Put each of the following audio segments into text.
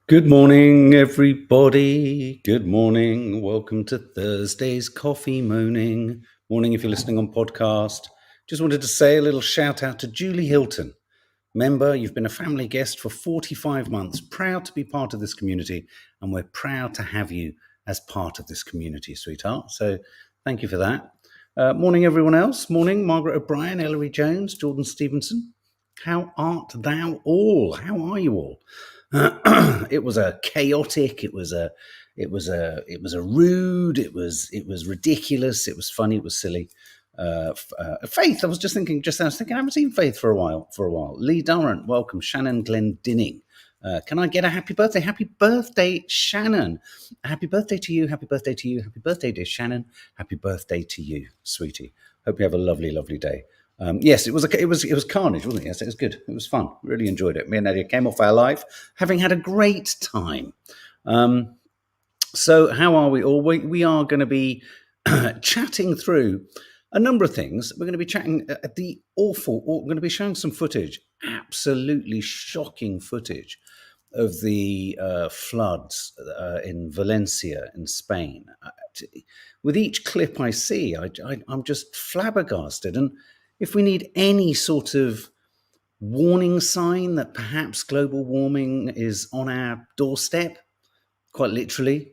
Good morning, everybody. Good morning. Welcome to Thursday's Coffee Moaning. Morning if you're listening on podcast. Just wanted to say a little shout out to Julie Hilton. Member, you've been a family guest for 45 months. Proud to be part of this community, and we're proud to have you as part of this community, sweetheart. So thank you for that. Morning, everyone else. Morning, Margaret O'Brien, Ellery Jones, Jordan Stevenson. How art thou all? How are you all? It was a chaotic. It was a rude. It was ridiculous. It was funny. It was silly. Faith. I was thinking. I haven't seen Faith for a while. Lee Durrant, welcome. Shannon Glendinning. Can I get a happy birthday? Happy birthday, Shannon. Happy birthday to you. Happy birthday to you. Happy birthday, dear Shannon. Happy birthday to you, sweetie. Hope you have a lovely, lovely day. Yes, it was carnage, wasn't it? Yes, it was good. It was fun. Really enjoyed it. Me and Nadia came off our life having had a great time. So how are we all? We are going to be chatting through a number of things. We're going to be chatting we're going to be showing some footage, absolutely shocking footage of the floods in Valencia in Spain. With each clip I see, I'm just flabbergasted. And if we need any sort of warning sign that perhaps global warming is on our doorstep, quite literally,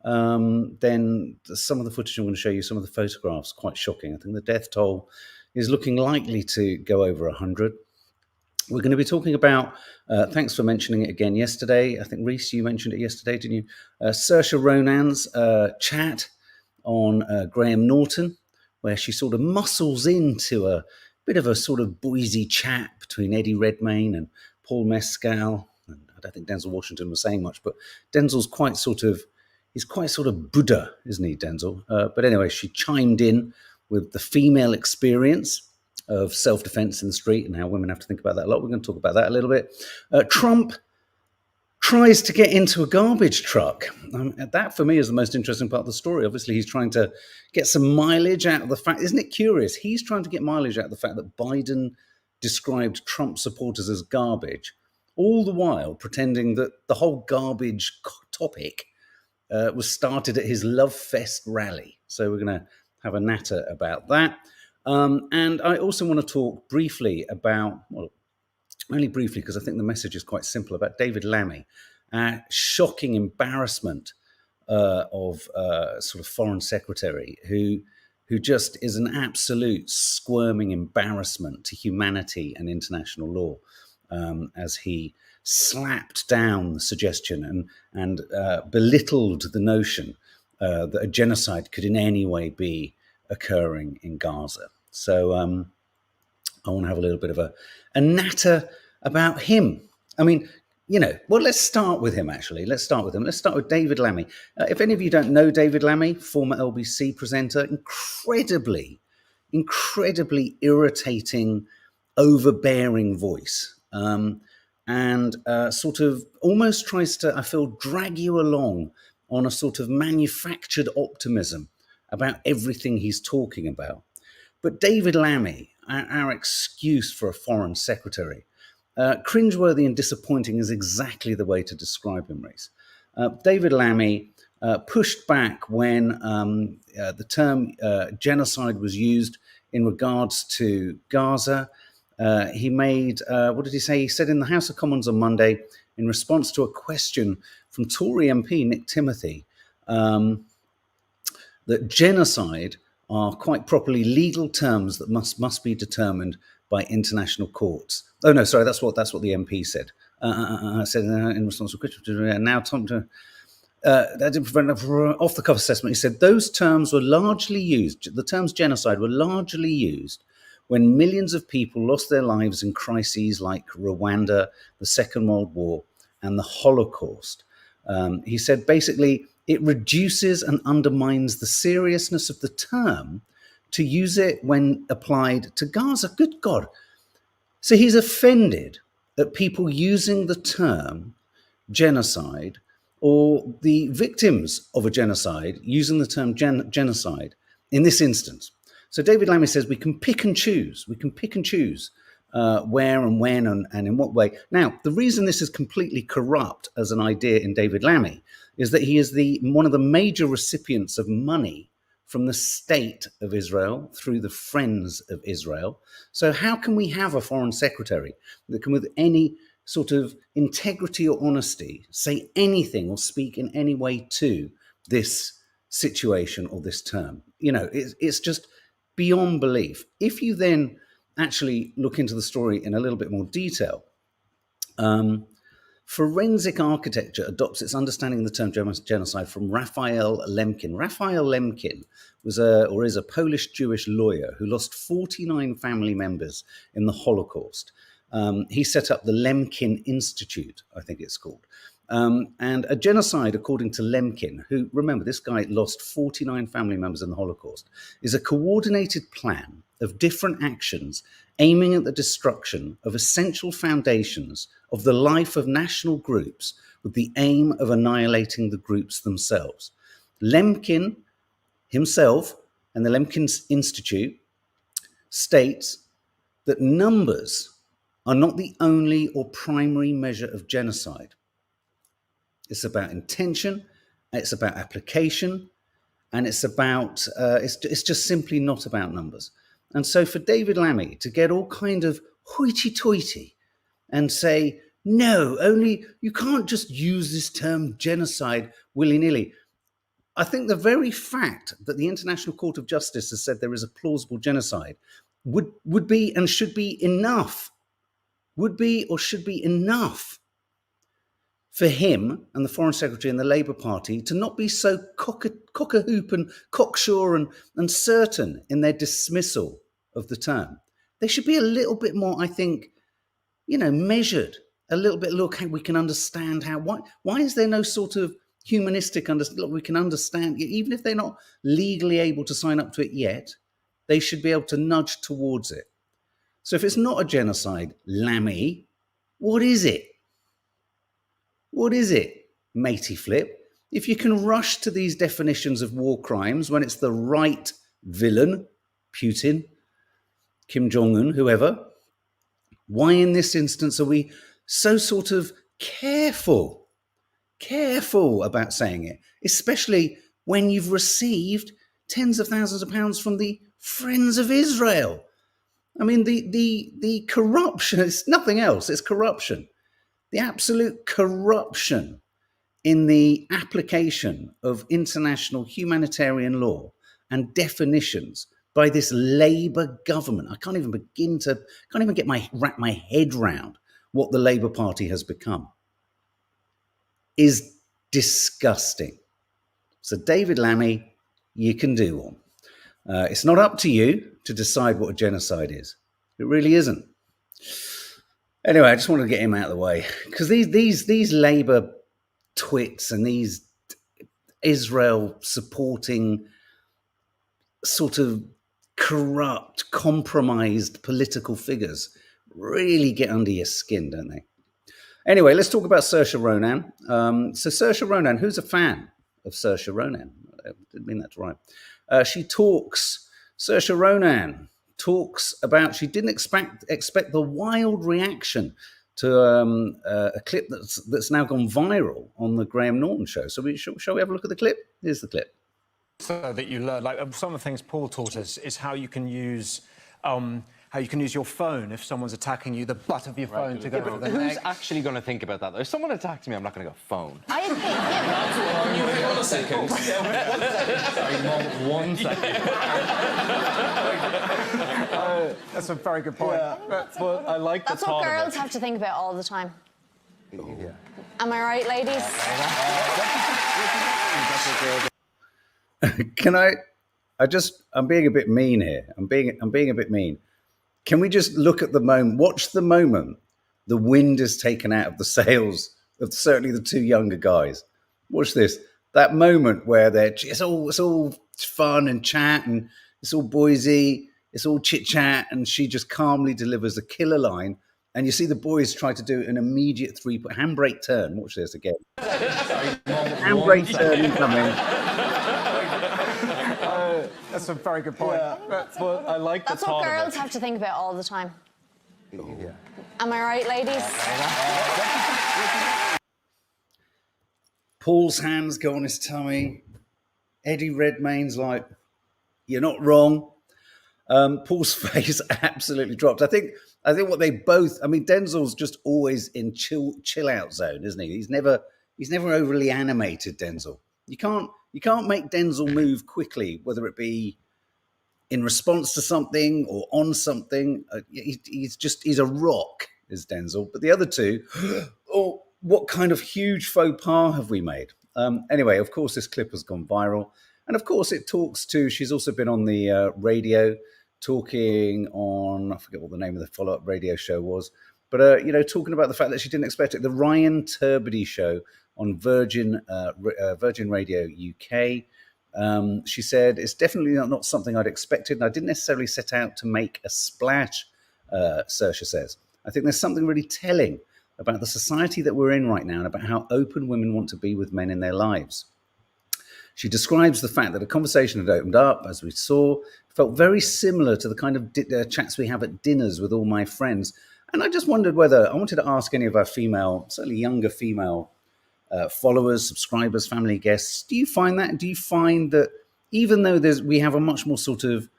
then some of the footage I'm going to show you, some of the photographs, quite shocking. I think the death toll is looking likely to go over 100. We're going to be talking about, thanks for mentioning it again yesterday. I think, Reese, you mentioned it yesterday, didn't you? Saoirse Ronan's chat on Graham Norton, where she sort of muscles into a bit of a sort of boysy chat between Eddie Redmayne and Paul Mescal. And I don't think Denzel Washington was saying much, but Denzel's quite sort of Buddha, isn't he, Denzel? But anyway, she chimed in with the female experience of self-defense in the street and how women have to think about that a lot. We're going to talk about that a little bit. Trump tries to get into a garbage truck. That, for me, is the most interesting part of the story. Obviously, he's trying to get some mileage out of the fact. Isn't it curious? He's trying to get mileage out of the fact that Biden described Trump supporters as garbage, all the while pretending that the whole garbage topic was started at his Love Fest rally. So we're going to have a natter about that. And I also want to talk briefly about, well, only briefly because I think the message is quite simple, about David Lammy, shocking embarrassment of sort of foreign secretary who just is an absolute squirming embarrassment to humanity and international law, as he slapped down the suggestion and belittled the notion that a genocide could in any way be occurring in Gaza. So I want to have a little bit of a natter about him. I mean, let's start with him, actually. Let's start with David Lammy. If any of you don't know David Lammy, former LBC presenter, incredibly irritating, overbearing voice, and sort of almost tries to, I feel, drag you along on a sort of manufactured optimism about everything he's talking about. But David Lammy, our excuse for a foreign secretary, cringeworthy and disappointing is exactly the way to describe him, Reese. David Lammy pushed back when the term genocide was used in regards to Gaza. He made, what did he say? He said in the House of Commons on Monday, in response to a question from Tory MP Nick Timothy, that genocide are quite properly legal terms that must be determined by international courts. Oh no, sorry, that's what the MP said. Said in response to a question. Now, Tom, off the cuff assessment, he said those terms were largely used. The terms genocide were largely used when millions of people lost their lives in crises like Rwanda, the Second World War, and the Holocaust. He said basically it reduces and undermines the seriousness of the term to use it when applied to Gaza. Good God. So he's offended at people using the term genocide, or the victims of a genocide using the term genocide in this instance. So David Lammy says we can pick and choose where and when and in what way. Now, the reason this is completely corrupt as an idea in David Lammy is that he is one of the major recipients of money from the state of Israel through the Friends of Israel. So how can we have a foreign secretary that can, with any sort of integrity or honesty, say anything or speak in any way to this situation or this term? You know, it's just beyond belief. If you then actually look into the story in a little bit more detail, forensic architecture adopts its understanding of the term genocide from Raphael Lemkin. Raphael Lemkin is a Polish Jewish lawyer who lost 49 family members in the Holocaust. He set up the Lemkin Institute, I think it's called. And a genocide, according to Lemkin, who, remember, this guy lost 49 family members in the Holocaust, is a coordinated plan of different actions aiming at the destruction of essential foundations of the life of national groups with the aim of annihilating the groups themselves. Lemkin himself and the Lemkin Institute states that numbers are not the only or primary measure of genocide. It's about intention, it's about application, and it's about it's just simply not about numbers. And so for David Lammy to get all kind of hoity-toity and say, no, only you can't just use this term genocide willy-nilly. I think the very fact that the International Court of Justice has said there is a plausible genocide would be and should be enough, would be or should be enough for him and the Foreign Secretary and the Labour Party to not be so cock-a-hoop and cocksure and certain in their dismissal of the term. They should be a little bit more, I think, measured, a little bit, look, we can understand why is there no sort of humanistic understanding? Look, we can understand, even if they're not legally able to sign up to it yet, they should be able to nudge towards it. So if it's not a genocide, Lammy, what is it? What is it, matey flip? If you can rush to these definitions of war crimes when it's the right villain, Putin, Kim Jong-un, whoever, why in this instance are we so sort of careful about saying it, especially when you've received tens of thousands of pounds from the Friends of Israel? I mean, the corruption, it's nothing else, it's corruption. The absolute corruption in the application of international humanitarian law and definitions by this Labour government. I can't even wrap my head round what the Labour Party has become. Is disgusting. So David Lammy, you can do one. It's not up to you to decide what a genocide is. It really isn't. Anyway, I just wanted to get him out of the way because these Labour twits and these Israel supporting sort of corrupt, compromised political figures really get under your skin, don't they? Anyway, let's talk about Saoirse Ronan. So Saoirse Ronan, who's a fan of Saoirse Ronan? I didn't mean that to rhyme. Saoirse Ronan talks about she didn't expect the wild reaction to a clip that's now gone viral on the Graham Norton show. So shall we have a look at the clip? Here's the clip. So that you learn, like some of the things Paul taught us is how you can use your phone if someone's attacking you, the butt of your phone to go for the neck. Who's actually going to think about that? If someone attacks me, I'm not going to go phone. I think One second. Sorry, Mum, 1 second. That's a very good point. Yeah, but I like the that's what girls have to think about all the time. Yeah. Am I right, ladies? I'm being a bit mean here. I'm being a bit mean. Can we just look at the moment, watch the moment the wind is taken out of the sails of certainly the two younger guys? Watch this. That moment where it's all fun and chat and it's all boysy, it's all chit chat, and she just calmly delivers a killer line. And you see the boys try to do an immediate handbrake turn. Watch this again. Handbrake turn incoming. That's a very good point. Yeah, but I like that's what girls have to think about all the time. Am I right, ladies? Paul's hands go on his tummy. Eddie Redmayne's like, "You're not wrong." Paul's face absolutely dropped. I think what they both. I mean, Denzel's just always in chill out zone, isn't he? He's never overly animated. Denzel. You can't make Denzel move quickly, whether it be in response to something or on something. He's a rock, is Denzel. But the other two, oh, what kind of huge faux pas have we made? Anyway, of course, this clip has gone viral. And of course, it talks to, she's also been on the radio talking on, I forget what the name of the follow-up radio show was, but, talking about the fact that she didn't expect it. The Ryan Turbiddy show on Virgin Radio UK. She said, it's definitely not something I'd expected, and I didn't necessarily set out to make a splash, Saoirse says. I think there's something really telling about the society that we're in right now and about how open women want to be with men in their lives. She describes the fact that a conversation had opened up, as we saw, felt very similar to the kind of chats we have at dinners with all my friends. And I just wondered whether, I wanted to ask any of our female, certainly younger female followers, subscribers, family guests, do you find that? Do you find that even though we have a much more sort of,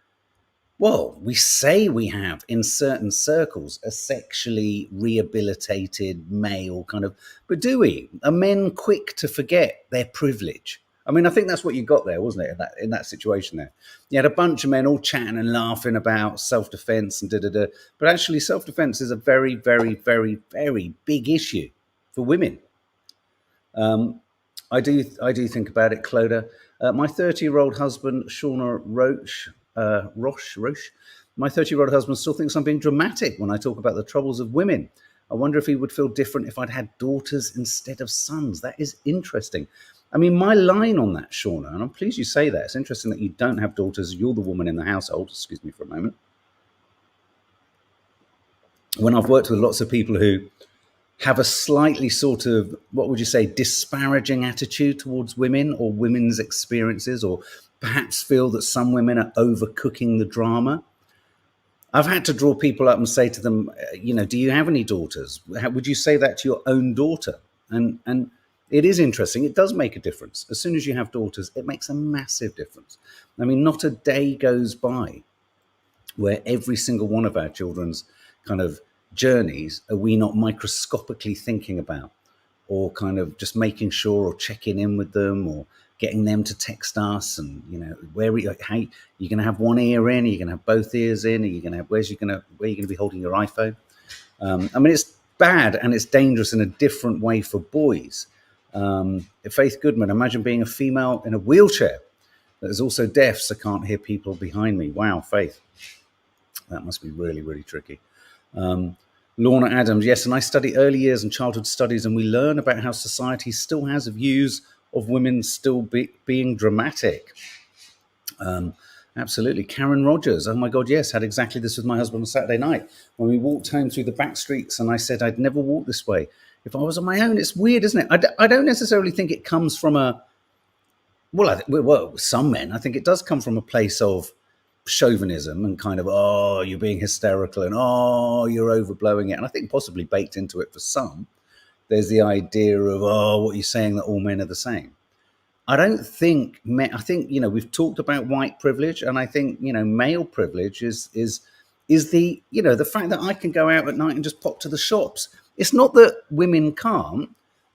well, we say we have in certain circles a sexually rehabilitated male kind of, but do we? Are men quick to forget their privilege? I mean, I think that's what you got there, wasn't it? In that situation there, you had a bunch of men all chatting and laughing about self-defense and da-da-da. But actually, self-defense is a very, very, very, very big issue for women. I do think about it, Clodagh. My 30-year-old husband, Shauna Roche, my 30-year-old husband still thinks I'm being dramatic when I talk about the troubles of women. I wonder if he would feel different if I'd had daughters instead of sons. That is interesting. I mean, my line on that, Shauna, and I'm pleased you say that. It's interesting that you don't have daughters. You're the woman in the household. Excuse me for a moment. When I've worked with lots of people who have a slightly sort of, what would you say, disparaging attitude towards women or women's experiences, or perhaps feel that some women are overcooking the drama, I've had to draw people up and say to them, do you have any daughters? Would you say that to your own daughter? And it is interesting. It does make a difference. As soon as you have daughters, it makes a massive difference. I mean, not a day goes by where every single one of our children's kind of journeys are we not microscopically thinking about, or kind of just making sure or checking in with them, or getting them to text us, and where are you, hey, you're going to have one ear in, are you going to have both ears in, are you going to have, where are you going to be holding your iPhone? I mean, it's bad and it's dangerous in a different way for boys. Faith Goodman, imagine being a female in a wheelchair that is also deaf, so can't hear people behind me. Wow, Faith, that must be really, really tricky. Lorna Adams, yes, and I study early years and childhood studies, and we learn about how society still has views of women still being dramatic. Absolutely. Karen Rogers, oh my God, yes, had exactly this with my husband on Saturday night when we walked home through the back streets, and I said I'd never walk this way if I was on my own. It's weird, isn't it? I don't necessarily think it comes from some men, I think it does come from a place of chauvinism and kind of, oh, you're being hysterical, and oh, you're overblowing it. And I think possibly baked into it for some, there's the idea of, oh, what you're saying, that all men are the same. I don't think men, I think, we've talked about white privilege, and I think, male privilege is the, the fact that I can go out at night and just pop to the shops. It's not that women can't,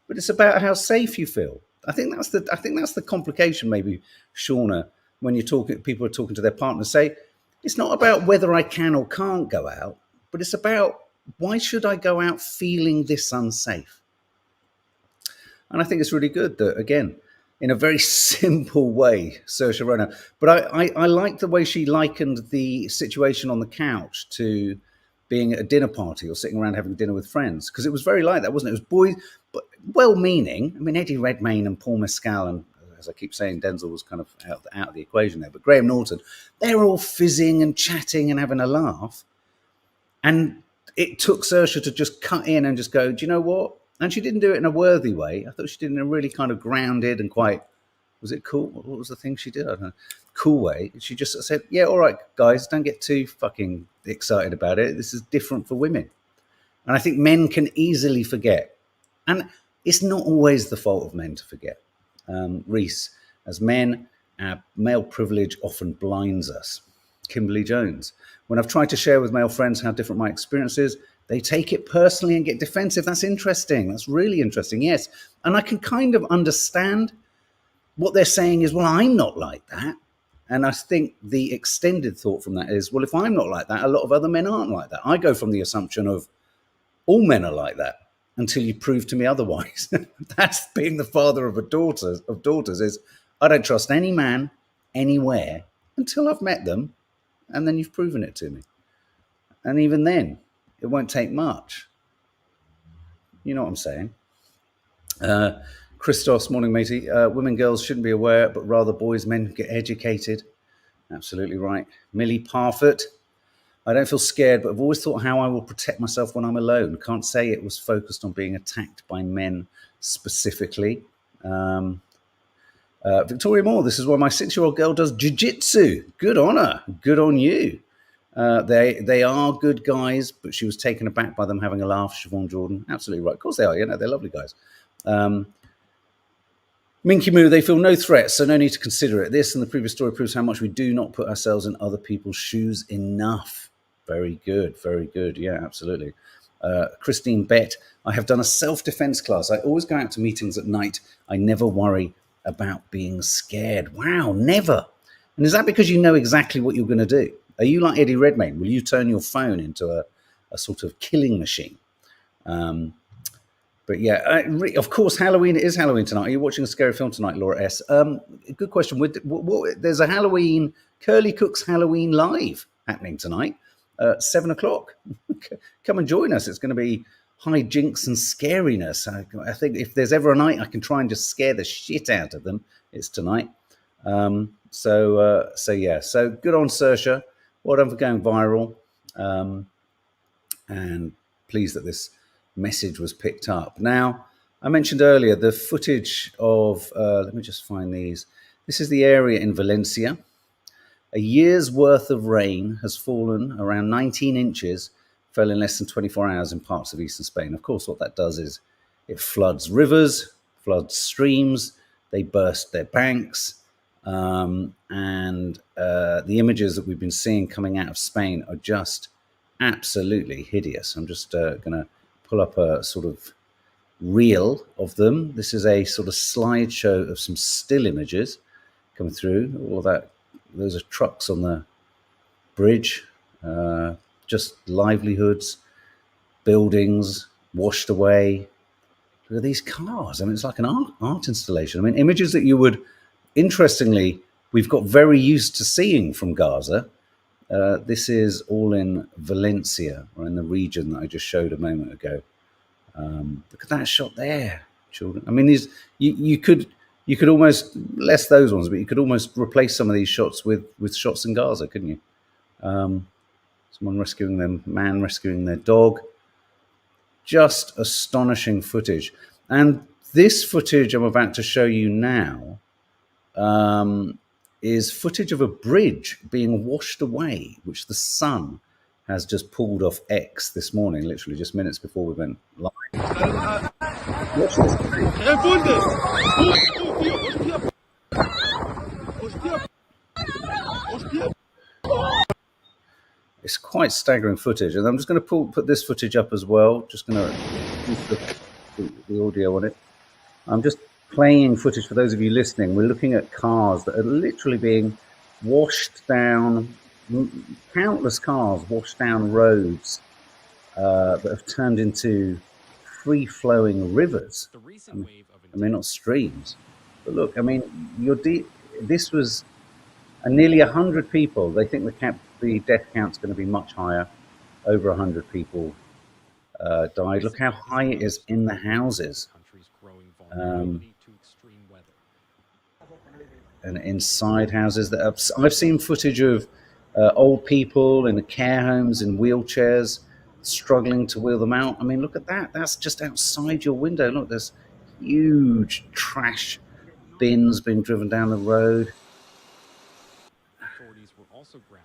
but it's about how safe you feel. I think that's the complication, maybe, Shauna, when people are talking to their partners. Say, it's not about whether I can or can't go out, but it's about, why should I go out feeling this unsafe? And I think it's really good that, again, in a very simple way, Saoirse Ronan. But I like the way she likened the situation on the couch to being at a dinner party or sitting around having dinner with friends, because it was very like that, wasn't it? It was boys, but well-meaning. I mean, Eddie Redmayne and Paul Mescal, and as I keep saying, Denzel was kind of out of the equation there, but Graham Norton, they were all fizzing and chatting and having a laugh. And it took Saoirse to just cut in and just go, do you know what? And she didn't do it in a worthy way. I thought she did it in a really kind of grounded and quite, was it cool? What was the thing she did? I don't know. Cool way. She just said, yeah, all right, guys, don't get too fucking excited about it. This is different for women. And I think men can easily forget. And it's not always the fault of men to forget. Reese, as men, our male privilege often blinds us. Kimberly Jones, when I've tried to share with male friends how different my experience is, they take it personally and get defensive. That's interesting. That's really interesting. Yes. And I can kind of understand what they're saying is, well, I'm not like that. And I think the extended thought from that is, well, if I'm not like that, a lot of other men aren't like that. I go from the assumption of all men are like that until you prove to me otherwise. That's being the father of daughters is I don't trust any man anywhere until I've met them, and then you've proven it to me. And even then, it won't take much. You know what I'm saying? Christos, morning, matey. Women, girls shouldn't be aware, but rather boys, men get educated. Absolutely right. Millie Parfit. I don't feel scared, but I've always thought how I will protect myself when I'm alone. Can't say it was focused on being attacked by men specifically. Victoria Moore, this is why my 6-year-old girl does jiu-jitsu. Good on her. Good on you. They are good guys, but she was taken aback by them having a laugh. Siobhan Jordan, absolutely right. Of course they are. You know, they're lovely guys. Minky Moo, they feel no threat, so no need to consider it. This and the previous story proves how much we do not put ourselves in other people's shoes enough. Very good, very good. Yeah, absolutely. Christine Bett, I have done a self-defense class. I always go out to meetings at night. I never worry about being scared. Wow, never. And is that because you know exactly what you're going to do? Are you like Eddie Redmayne? Will you turn your phone into a sort of killing machine? But yeah, of course, Halloween is Halloween tonight. Are you watching a scary film tonight, Laura S? Good question. There's a Halloween, Curly Cook's Halloween Live happening tonight, 7 o'clock. Come and join us. It's going to be high jinks and scariness. I think if there's ever a night I can try and just scare the shit out of them, it's tonight. So yeah. So good on Saoirse. Well done for going viral. And pleased that this message was picked up. Now, I mentioned earlier the footage of, let me just find these. This is the area in Valencia. A year's worth of rain has fallen, around 19 inches, fell in less than 24 hours in parts of eastern Spain. Of course, what that does is it floods rivers, floods streams, they burst their banks, and the images that we've been seeing coming out of Spain are just absolutely hideous. I'm just going to pull up a sort of reel of them. This is a sort of slideshow of some still images coming through. All of that, those are trucks on the bridge, just livelihoods, buildings washed away. Look at these cars. I mean, it's like an art installation. I mean, images that you would, interestingly, we've got very used to seeing from Gaza. This is all in Valencia, or in the region that I just showed a moment ago. Look at that shot there, children. I mean, these you could almost, less those ones, but you could almost replace some of these shots with shots in Gaza, couldn't you? Someone rescuing them, man rescuing their dog. Just astonishing footage. And this footage I'm about to show you now is footage of a bridge being washed away, which the sun has just pulled off X this morning, literally just minutes before we went live. Watch this. It's quite staggering footage, and I'm just going to put this footage up as well. Just going to use the audio on it. I'm just playing footage for those of you listening. We're looking at cars that are literally being washed down, countless cars washed down roads that have turned into free-flowing rivers. I mean, not streams. But look, I mean, this was nearly 100 people. They think the death count's going to be much higher. Over 100 people died. Look how high it is in the houses. And inside houses that I've seen footage of old people in care homes in wheelchairs struggling to wheel them out. I mean, look at that. That's just outside your window. Look, there's huge trash bins being driven down the road.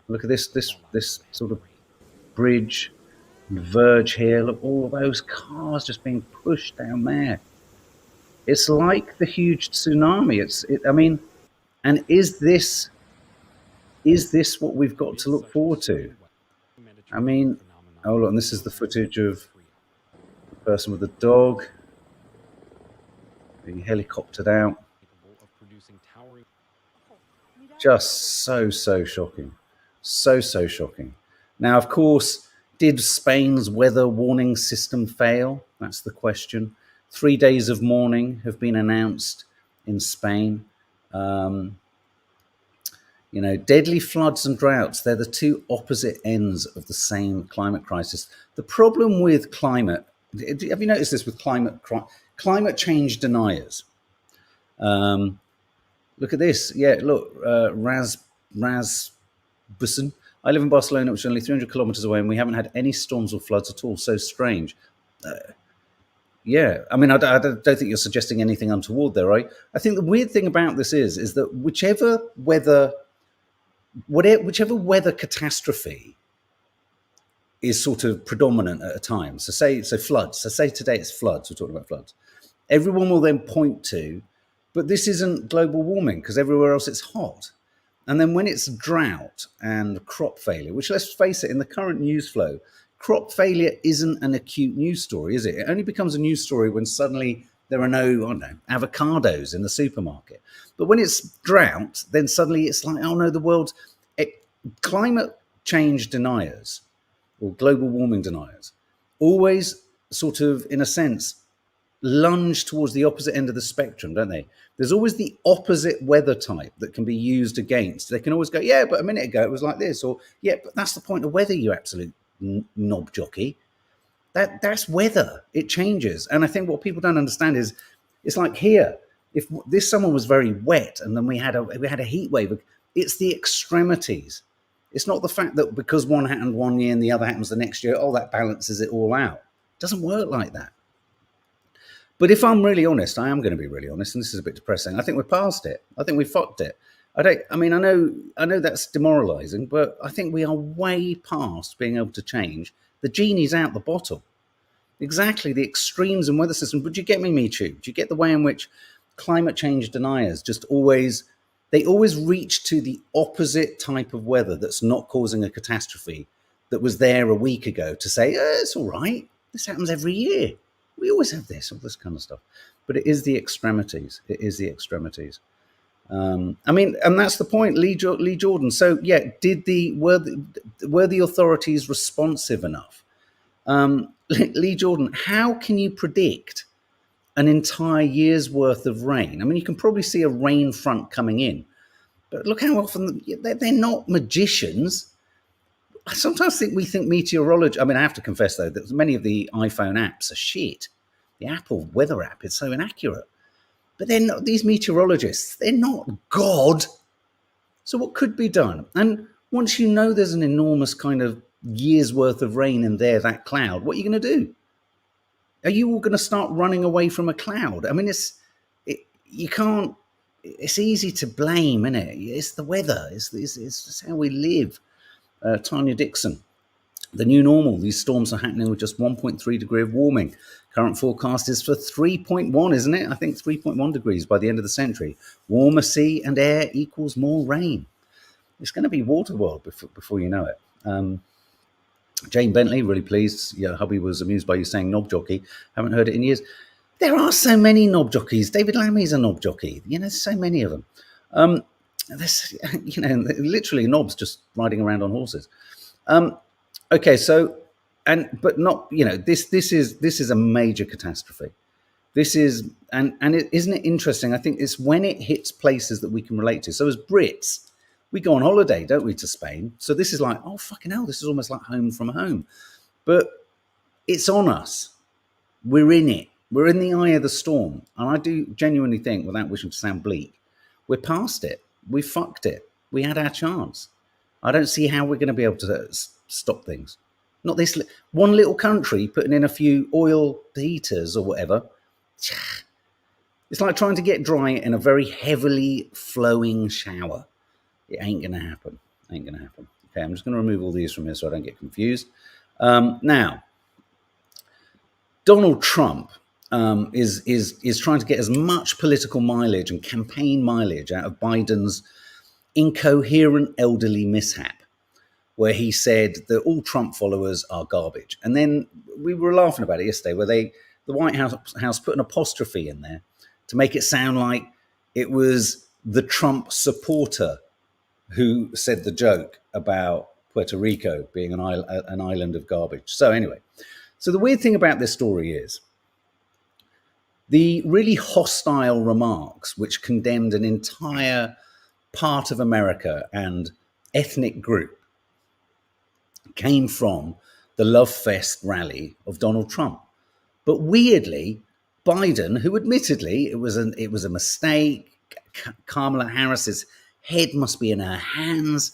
Look at this sort of bridge and verge here. Look, all of those cars just being pushed down there. It's like the huge tsunami. I mean, and is this what we've got to look forward to? I mean, oh look, and this is the footage of the person with the dog being helicoptered out. Just so shocking. So shocking. Now, of course, did Spain's weather warning system fail? That's the question. 3 days of mourning have been announced in Spain. You know, deadly floods and droughts, they're the two opposite ends of the same climate crisis. The problem with climate, have you noticed this with climate change deniers? Look at this. Yeah, look, Busson. I live in Barcelona, which is only 300 kilometers away, and we haven't had any storms or floods at all. So strange. Yeah, I mean, I don't think you're suggesting anything untoward there, right? I think the weird thing about this is that whichever weather catastrophe is sort of predominant at a time. So floods. So say today it's floods. We're talking about floods. Everyone will then point to, but this isn't global warming because everywhere else it's hot. And then when it's drought and crop failure, which let's face it, in the current news flow, crop failure isn't an acute news story, is it? It only becomes a news story when suddenly there are no, I don't know, avocados in the supermarket. But when it's drought, then suddenly it's like, oh no, climate change deniers or global warming deniers always sort of, in a sense, lunge towards the opposite end of the spectrum, don't they? There's always the opposite weather type that can be used against. They can always go, yeah, but a minute ago it was like this, or yeah, but that's the point of weather, you absolute knob jockey. That's weather. It changes. And I think what people don't understand is it's like here, if this summer was very wet and then we had a heat wave, it's the extremities. It's not the fact that because one happened one year and the other happens the next year, oh, that balances it all out. It doesn't work like that. But if I'm really honest, I am going to be really honest, and this is a bit depressing. I think we're past it. I think we fucked it. I know that's demoralizing, but I think we are way past being able to change. The genie's out the bottle. Exactly, the extremes in weather systems. But do you get me, Michu? Do you get the way in which climate change deniers always reach to the opposite type of weather that's not causing a catastrophe that was there a week ago to say, it's all right. This happens every year. We always have all this kind of stuff. But it is the extremities. It is the extremities. I mean, and that's the point, Lee Jordan. So, yeah, were the authorities responsive enough? Lee Jordan, how can you predict an entire year's worth of rain? I mean, you can probably see a rain front coming in. But look how often they're not magicians. I sometimes think meteorology. I mean, I have to confess, though, that many of the iPhone apps are shit. The Apple weather app is so inaccurate. But they're not, these meteorologists, they're not God. So what could be done? And once you know there's an enormous kind of year's worth of rain in there, that cloud, what are you going to do? Are you all going to start running away from a cloud? I mean, it's easy to blame, isn't it? It's the weather. It's how we live. Tanya Dixon, the new normal. These storms are happening with just 1.3 degree of warming. Current forecast is for 3.1, isn't it? I think 3.1 degrees by the end of the century. Warmer sea and air equals more rain. It's going to be Waterworld before you know it. Jane Bentley, really pleased. Yeah, hubby was amused by you saying knob jockey. Haven't heard it in years. There are so many knob jockeys. David Lammy's a knob jockey. You know, so many of them. There's, literally knobs just riding around on horses. Okay, so, but not, this is a major catastrophe. This is, isn't it interesting? I think it's when it hits places that we can relate to. So as Brits, we go on holiday, don't we, to Spain? So this is like, oh, fucking hell, this is almost like home from home. But it's on us. We're in it. We're in the eye of the storm. And I do genuinely think, without wishing to sound bleak, we're past it. We fucked it. We had our chance. I don't see how we're going to be able to stop things. Not this one little country putting in a few oil heaters or whatever. It's like trying to get dry in a very heavily flowing shower. It ain't going to happen. Okay, I'm just going to remove all these from here so I don't get confused. Now, Donald Trump is trying to get as much political mileage and campaign mileage out of Biden's incoherent elderly mishap, where he said that all Trump followers are garbage. And then we were laughing about it yesterday, where the White House put an apostrophe in there to make it sound like it was the Trump supporter who said the joke about Puerto Rico being an island of garbage. So anyway, so the weird thing about this story is the really hostile remarks which condemned an entire part of America and ethnic group came from the Love Fest rally of Donald Trump. But weirdly, Biden, who admittedly it was a mistake, Kamala Harris's head must be in her hands.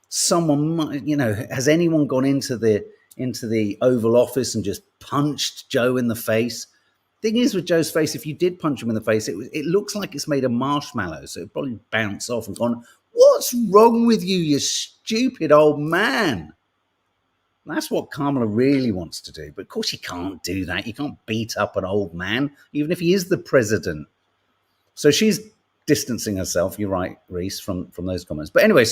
Someone, has anyone gone into the Oval Office and just punched Joe in the face? Thing is, with Joe's face, if you did punch him in the face, it looks like it's made of marshmallows, so it'd probably bounce off and gone, "What's wrong with you, you stupid old man?" That's what Kamala really wants to do. But of course, you can't do that. You can't beat up an old man, even if he is the president. So she's distancing herself, you're right, Reese, from those comments. But anyway,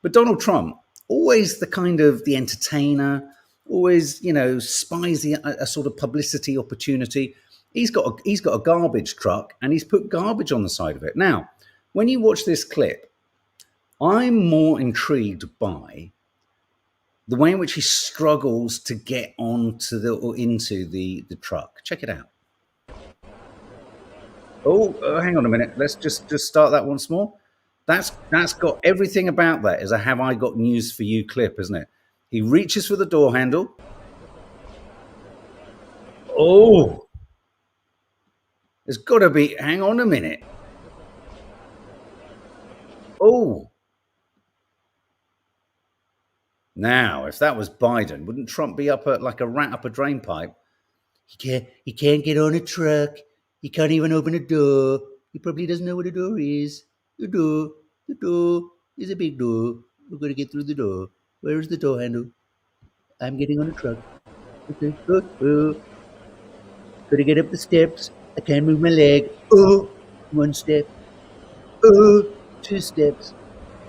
but Donald Trump, always the kind of the entertainer, always, spies a sort of publicity opportunity. He's got a garbage truck and he's put garbage on the side of it. Now, when you watch this clip, I'm more intrigued by the way in which he struggles to get into the truck. Check it out. Oh, hang on a minute. Let's just start that once more. That's got everything about that as a "Have I Got News for You" clip, isn't it? He reaches for the door handle. Oh, there's got to be. Hang on a minute. Oh. Now, if that was Biden, wouldn't Trump be up like a rat up a drain pipe? He can't get on a truck. He can't even open a door. He probably doesn't know what a door is. The door is a big door. We're going to get through the door. Where is the door handle? I'm getting on a truck. Okay. Got to get up the steps. I can't move my leg. Oh, 1 step. Oh, 2 steps.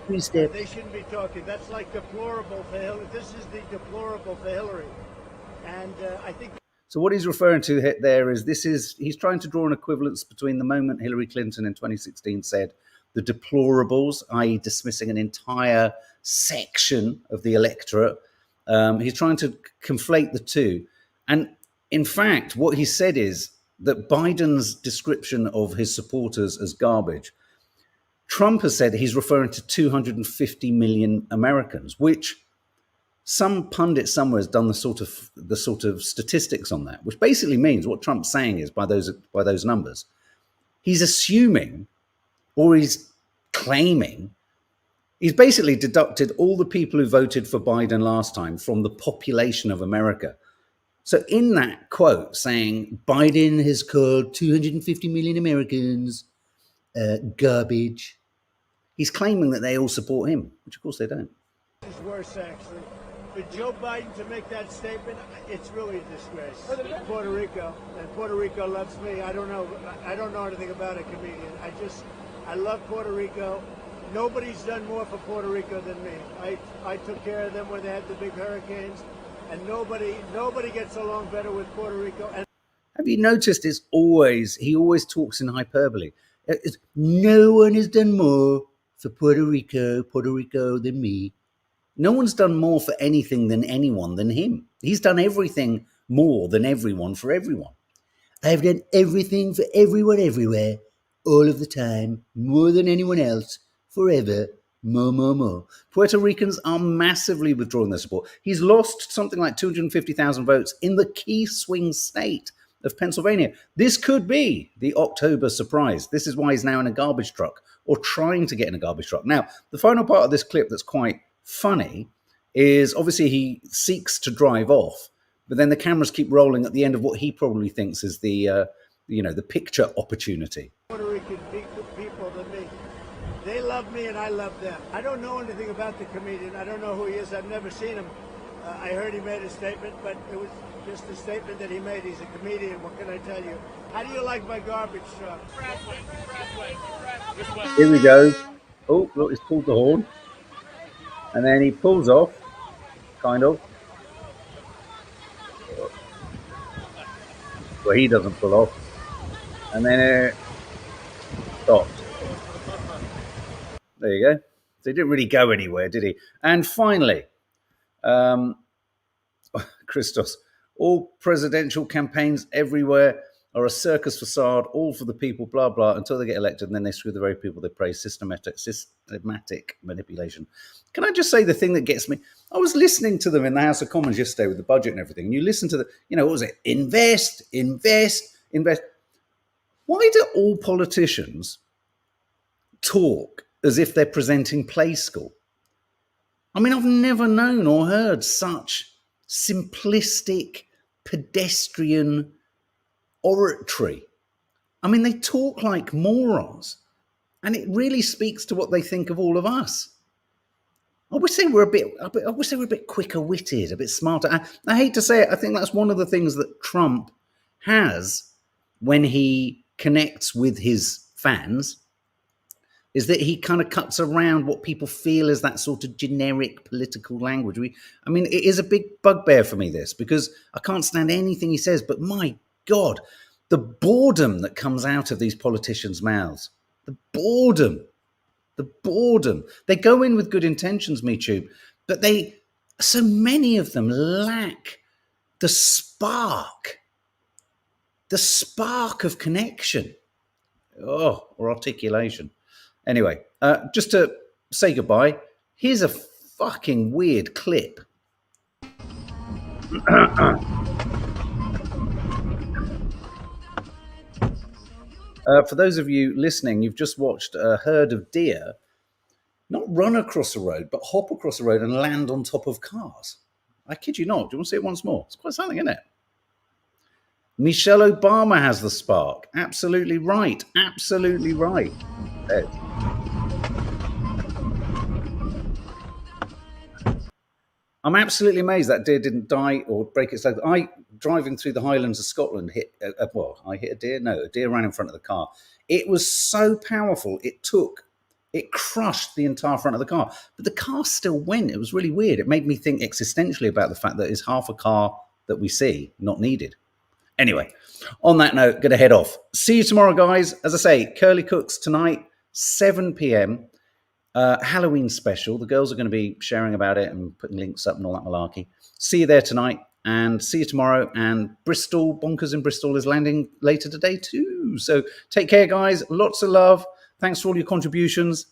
3 steps. They shouldn't be talking. That's like deplorable for Hillary. This is the deplorable for Hillary. And I think... So what he's referring to there is he's trying to draw an equivalence between the moment Hillary Clinton in 2016 said the deplorables, i.e. dismissing an entire section of the electorate. He's trying to conflate the two. And in fact, what he said is that Biden's description of his supporters as garbage, Trump has said he's referring to 250 million Americans, which some pundit somewhere has done the sort of statistics on that, which basically means what Trump's saying is by those numbers, he's assuming, or he's claiming, he's basically deducted all the people who voted for Biden last time from the population of America. So in that quote saying Biden has called 250 million Americans garbage, he's claiming that they all support him, which of course they don't. It's worse, actually. For Joe Biden to make that statement, it's really a disgrace. Puerto Rico, and Puerto Rico loves me. I don't know anything about a comedian. I love Puerto Rico. Nobody's done more for Puerto Rico than me. I took care of them when they had the big hurricanes, and nobody gets along better with Puerto Rico. And have you noticed he always talks in hyperbole? No one has done more for Puerto Rico than me. No one's done more for anything than anyone than him. He's done everything more than everyone for everyone. I've done everything for everyone everywhere, all of the time, more than anyone else, forever, more. Puerto Ricans are massively withdrawing their support. He's lost something like 250,000 votes in the key swing state of Pennsylvania. This could be the October surprise. This is why he's now in a garbage truck, or trying to get in a garbage truck. Now, the final part of this clip that's quite funny is obviously he seeks to drive off, but then the cameras keep rolling at the end of what he probably thinks is the picture opportunity. Puerto Rican people than me. They love me and I love them. I don't know anything about the comedian. I don't know who he is. I've never seen him. I heard he made a statement, but it was just a statement that he made. He's a comedian. What can I tell you? How do you like my garbage truck? Here we go. Oh, look, he's pulled the horn. And then he pulls off, kind of. Well, he doesn't pull off. And then it stops. There you go. So he didn't really go anywhere, did he? And finally, Christos, all presidential campaigns everywhere are a circus facade, all for the people, blah, blah, until they get elected, and then they screw the very people they praise. Systematic manipulation. Can I just say the thing that gets me? I was listening to them in the House of Commons yesterday with the budget and everything, and you listen to the, what was it? Invest, invest, invest. Why do all politicians talk as if they're presenting play school? I mean, I've never known or heard such simplistic, pedestrian oratory. I mean, they talk like morons, and it really speaks to what they think of all of us. I wish they were a bit quicker-witted, a bit smarter. I hate to say it, I think that's one of the things that Trump has when he connects with his fans, is that he kind of cuts around what people feel is that sort of generic political language. I mean, it is a big bugbear for me, this, because I can't stand anything he says, but my God, the boredom that comes out of these politicians' mouths, the boredom. They go in with good intentions, Michu, but so many of them lack the spark of connection, or articulation. Anyway, just to say goodbye, here's a fucking weird clip. For those of you listening, you've just watched a herd of deer not run across a road, but hop across a road and land on top of cars. I kid you not. Do you want to see it once more? It's quite something, isn't it? Michelle Obama has the spark. Absolutely right. Absolutely right. I'm absolutely amazed that deer didn't die or break its leg. Driving through the Highlands of Scotland, I hit a deer. No, a deer ran in front of the car. It was so powerful. It crushed the entire front of the car, but the car still went. It was really weird. It made me think existentially about the fact that it's half a car that we see not needed. Anyway, on that note, going to head off. See you tomorrow, guys. As I say, Curly Cooks tonight, 7 p.m. Halloween special. The girls are going to be sharing about it and putting links up and all that malarkey. See you there tonight and see you tomorrow. And Bristol, Bonkers in Bristol is landing later today too. So take care, guys. Lots of love. Thanks for all your contributions.